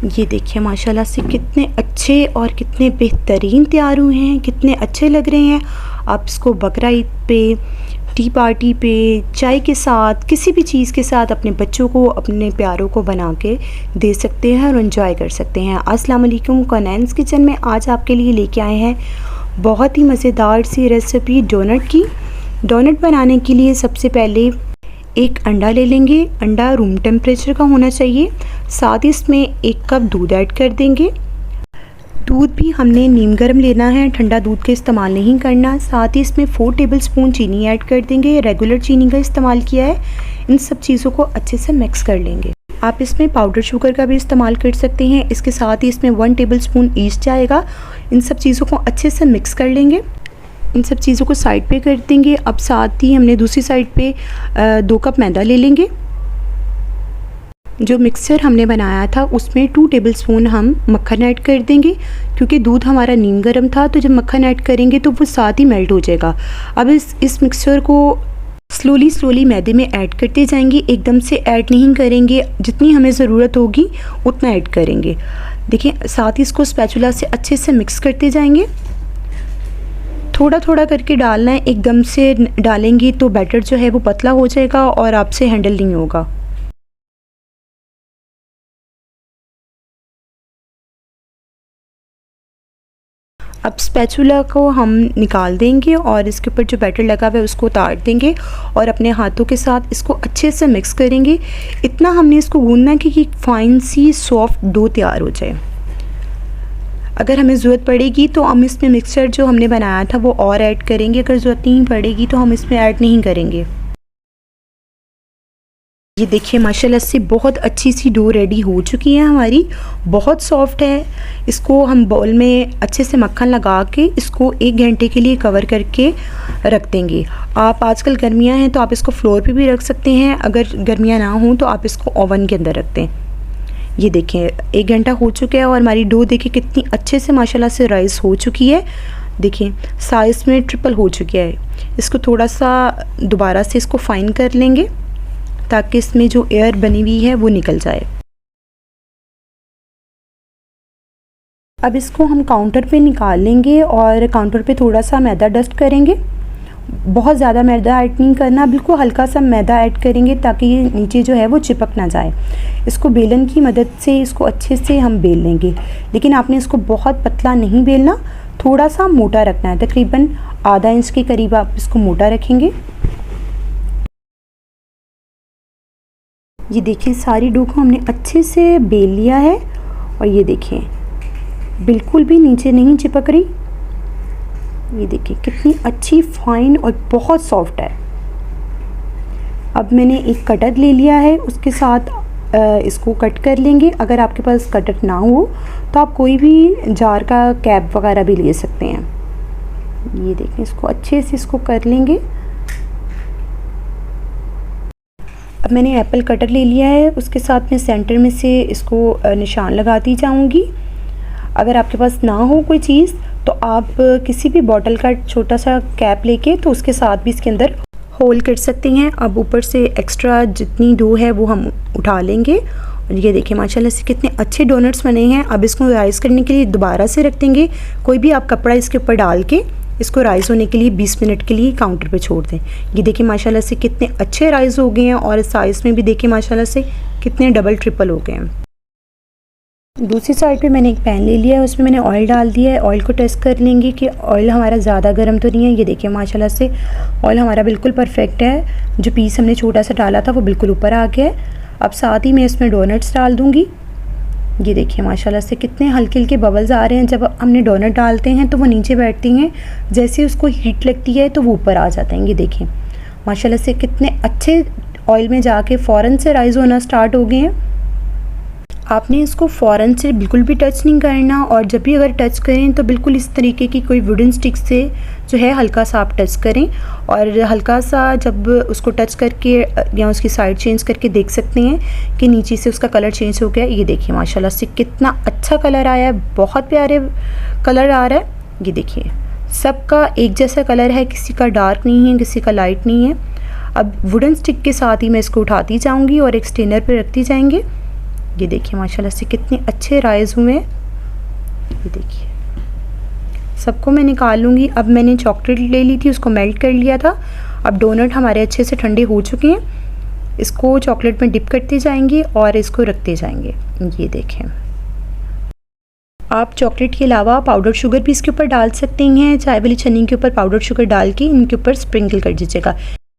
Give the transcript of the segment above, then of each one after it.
ये देखिए माशाल्लाह से कितने अच्छे और कितने बेहतरीन तैयार हुए हैं, कितने अच्छे लग रहे हैं। आप इसको बकरा ईद पे, टी पार्टी पे, चाय के साथ, किसी भी चीज़ के साथ अपने बच्चों को, अपने प्यारों को बना के दे सकते हैं और एंजॉय कर सकते हैं। अस्सलाम वालेकुम, कौनैन्स किचन में आज आपके लिए लेके आए हैं बहुत ही मज़ेदार सी रेसिपी डोनट की। डोनट बनाने के लिए सबसे पहले एक अंडा ले लेंगे। अंडा रूम टेम्परेचर का होना चाहिए। साथ ही इसमें 1 कप दूध ऐड कर देंगे। दूध भी हमने नीम गर्म लेना है, ठंडा दूध का इस्तेमाल नहीं करना। साथ ही इसमें 4 टेबलस्पून चीनी ऐड कर देंगे। रेगुलर चीनी का इस्तेमाल किया है। इन सब चीज़ों को अच्छे से मिक्स कर लेंगे। आप इसमें पाउडर शुगर का भी इस्तेमाल कर सकते हैं। इसके साथ ही इसमें 1 टेबलस्पून ईस्ट जाएगा। इन सब चीज़ों को अच्छे से मिक्स कर लेंगे। इन सब चीज़ों को साइड पे कर देंगे। अब साथ ही हमने दूसरी साइड पे 2 कप मैदा ले लेंगे। जो मिक्सचर हमने बनाया था उसमें 2 टेबलस्पून हम मक्खन ऐड कर देंगे। क्योंकि दूध हमारा नीम गर्म था तो जब मक्खन ऐड करेंगे तो वो साथ ही मेल्ट हो जाएगा। अब इस मिक्सचर को स्लोली मैदे में ऐड करते जाएंगे, एकदम से ऐड नहीं करेंगे। जितनी हमें ज़रूरत होगी उतना ऐड करेंगे। देखिए, साथ ही इसको स्पैचुला से अच्छे से मिक्स करते जाएंगे। थोड़ा थोड़ा करके डालना है, एकदम से डालेंगे तो बैटर जो है वो पतला हो जाएगा और आपसे हैंडल नहीं होगा। अब स्पैचुला को हम निकाल देंगे और इसके ऊपर जो बैटर लगा हुआ है उसको उतार देंगे और अपने हाथों के साथ इसको अच्छे से मिक्स करेंगे। इतना हमने इसको गूंदना है कि फाइन सी सॉफ्ट डो तैयार हो जाए। अगर हमें ज़रूरत पड़ेगी तो हम इसमें मिक्सचर जो हमने बनाया था वो और ऐड करेंगे। अगर ज़रूरत नहीं पड़ेगी तो हम इसमें ऐड नहीं करेंगे। ये देखिए माशाल्लाह से बहुत अच्छी सी डो रेडी हो चुकी है हमारी, बहुत सॉफ्ट है। इसको हम बाउल में अच्छे से मक्खन लगा के इसको 1 घंटे के लिए कवर करके रख देंगे। आप आजकल गर्मियां हैं तो आप इसको फ्लोर पे भी रख सकते हैं। अगर गर्मियां ना हों तो आप इसको ओवन के अंदर रख दें। ये देखें 1 घंटा हो चुका है और हमारी डो देखिए कितनी अच्छे से माशाल्लाह से राइस हो चुकी है। देखिए साइज़ में ट्रिपल हो चुकी है। इसको थोड़ा सा दोबारा से इसको फाइन कर लेंगे ताकि इसमें जो एयर बनी हुई है वो निकल जाए। अब इसको हम काउंटर पे निकाल लेंगे और काउंटर पे थोड़ा सा मैदा डस्ट करेंगे। बहुत ज़्यादा मैदा ऐड नहीं करना, बिल्कुल हल्का सा मैदा ऐड करेंगे ताकि ये नीचे जो है वो चिपक ना जाए। इसको बेलन की मदद से इसको अच्छे से हम बेल लेंगे, लेकिन आपने इसको बहुत पतला नहीं बेलना, थोड़ा सा मोटा रखना है। तकरीबन आधा इंच के करीब आप इसको मोटा रखेंगे। ये देखिए सारी डो को हमने अच्छे से बेल लिया है और ये देखिए बिल्कुल भी नीचे नहीं चिपक रही। ये देखिए कितनी अच्छी फाइन और बहुत सॉफ्ट है। अब मैंने एक कटर ले लिया है, उसके साथ इसको कट कर लेंगे। अगर आपके पास कटर ना हो तो आप कोई भी जार का कैप वगैरह भी ले सकते हैं। ये देखें इसको अच्छे से इसको कर लेंगे। अब मैंने एप्पल कटर ले लिया है, उसके साथ में सेंटर में से इसको निशान लगाती जाऊंगी। अगर आपके पास ना हो कोई चीज़ तो आप किसी भी बॉटल का छोटा सा कैप लेके तो उसके साथ भी इसके अंदर होल कर सकते हैं। अब ऊपर से एक्स्ट्रा जितनी डो है वो हम उठा लेंगे और ये देखिए माशाल्लाह से कितने अच्छे डोनट्स बने हैं। अब इसको राइस करने के लिए दोबारा से रख देंगे। कोई भी आप कपड़ा इसके ऊपर डाल के इसको राइस होने के लिए 20 मिनट के लिए काउंटर पे छोड़ दें। ये देखिए माशाल्लाह से कितने अच्छे राइस हो गए हैं और साइज़ में भी देखिए माशाल्लाह से कितने डबल ट्रिपल हो गए हैं। दूसरी साइड पे मैंने एक पैन ले लिया है, उसमें मैंने ऑयल डाल दिया है। ऑयल को टेस्ट कर लेंगे कि ऑयल हमारा ज़्यादा गर्म तो नहीं है। ये देखिए माशाल्लाह से ऑयल हमारा बिल्कुल परफेक्ट है। जो पीस हमने छोटा सा डाला था वो बिल्कुल ऊपर आ गया है। अब साथ ही मैं इसमें डोनट्स डाल दूँगी। ये देखिए माशाल्लाह से कितने हल्के हल्के बबल्स आ रहे हैं। जब हमने डोनट डालते हैं तो वो नीचे बैठती हैं, जैसे उसको हीट लगती है तो वो ऊपर आ जाते हैं। ये देखिए माशाल्लाह से कितने अच्छे ऑयल में जाके फ़ौरन से राइस होना स्टार्ट हो गए हैं। आपने इसको फ़ौरन से बिल्कुल भी टच नहीं करना और जब भी अगर टच करें तो बिल्कुल इस तरीके की कोई वुडन स्टिक से जो है हल्का सा आप टच करें और हल्का सा जब उसको टच करके या उसकी साइड चेंज करके देख सकते हैं कि नीचे से उसका कलर चेंज हो गया। ये देखिए माशाल्लाह से कितना अच्छा कलर आया है, बहुत प्यारे कलर आ रहा है। ये देखिए सबका एक जैसा कलर है, किसी का डार्क नहीं है, किसी का लाइट नहीं है। अब वुडन स्टिक के साथ ही मैं इसको उठाती जाऊँगी और एक स्टेनर पर रखती जाएंगे। ये देखिए माशाल्लाह से कितने अच्छे राइज़ हुए हैं। ये देखिए सबको मैं निकाल लूँगी। अब मैंने चॉकलेट ले ली थी, उसको मेल्ट कर लिया था। अब डोनट हमारे अच्छे से ठंडे हो चुके हैं। इसको चॉकलेट में डिप करते जाएंगे और इसको रखते जाएंगे। ये देखें, आप चॉकलेट के अलावा पाउडर शुगर भी इसके ऊपर डाल सकते हैं। चाय वाली छन्नी के ऊपर पाउडर शुगर डाल के इनके ऊपर स्प्रिंकल कर दीजिएगा।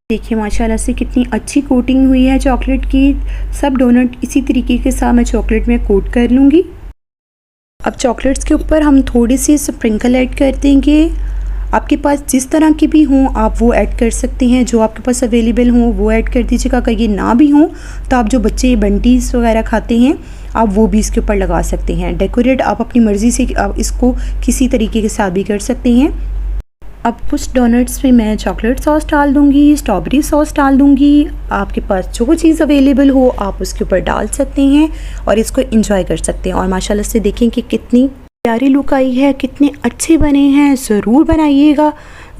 देखिए माशाल्लाह से कितनी अच्छी कोटिंग हुई है चॉकलेट की। सब डोनट इसी तरीके के साथ मैं चॉकलेट में कोट कर लूँगी। अब चॉकलेट्स के ऊपर हम थोड़ी सी स्प्रिंकल ऐड कर देंगे। आपके पास जिस तरह की भी हों आप वो ऐड कर सकते हैं, जो आपके पास अवेलेबल हों वो ऐड कर दीजिएगा। अगर ये ना भी हों तो आप जो बच्चे बंटीज़ वगैरह खाते हैं आप वो भी इसके ऊपर लगा सकते हैं। डेकोरेट आप अपनी मर्ज़ी से आप इसको किसी तरीके के साथ भी कर सकते हैं। अब कुछ डोनट्स में मैं चॉकलेट सॉस डाल दूँगी, स्ट्रॉबेरी सॉस डाल दूँगी। आपके पास जो चीज़ अवेलेबल हो आप उसके ऊपर डाल सकते हैं और इसको इंजॉय कर सकते हैं। और माशाल्लाह से देखें कि कितनी प्यारी लुक आई है, कितने अच्छे बने हैं। ज़रूर बनाइएगा,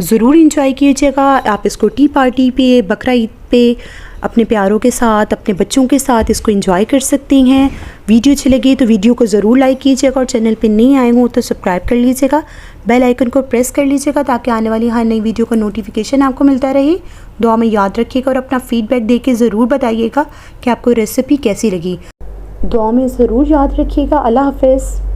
ज़रूर इंजॉय कीजिएगा। आप इसको टी पार्टी पे, बकरा ईद पे अपने प्यारों के साथ, अपने बच्चों के साथ इसको एंजॉय कर सकते हैं। वीडियो अच्छी लगी तो वीडियो को ज़रूर लाइक कीजिएगा और चैनल पे नहीं आए हो तो सब्सक्राइब कर लीजिएगा। बेल आइकन को प्रेस कर लीजिएगा ताकि आने वाली हर नई वीडियो का नोटिफिकेशन आपको मिलता रहे। दुआ में याद रखिएगा और अपना फीडबैक दे के ज़रूर बताइएगा कि आपको रेसिपी कैसी लगी। दुआ में ज़रूर याद रखिएगा। अल्लाह हाफ़िज़।